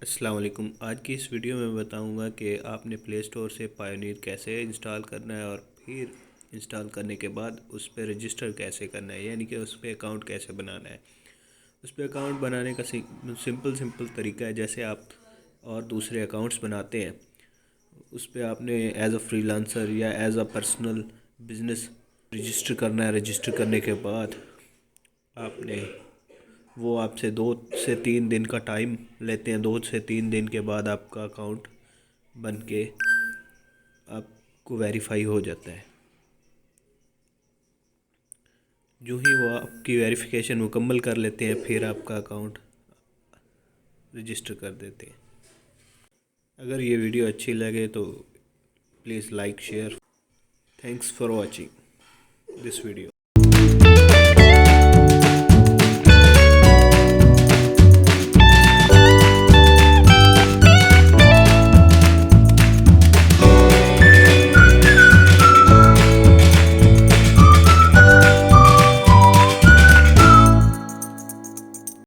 अस्सलाम वालेकुम। आज की इस वीडियो में बताऊंगा कि आपने प्ले स्टोर से पायोनियर कैसे इंस्टॉल करना है और फिर इंस्टॉल करने के बाद उस पर रजिस्टर कैसे करना है, यानी कि उस पर अकाउंट कैसे बनाना है। उस पर अकाउंट बनाने का सिंपल तरीका है। जैसे आप और दूसरे अकाउंट्स बनाते हैं, उस पर आपने एज अ फ्रीलांसर या as a personal business register करना है। रजिस्टर करने के बाद आपने वो आपसे 2 से 3 दिन का टाइम लेते हैं। 2 से 3 दिन के बाद आपका अकाउंट बन के आपको वेरीफाई हो जाता है। जो ही वो आपकी वेरिफिकेशन मुकम्मल कर लेते हैं, फिर आपका अकाउंट रजिस्टर कर देते हैं। अगर ये वीडियो अच्छी लगे तो please like share. Thanks for watching this video.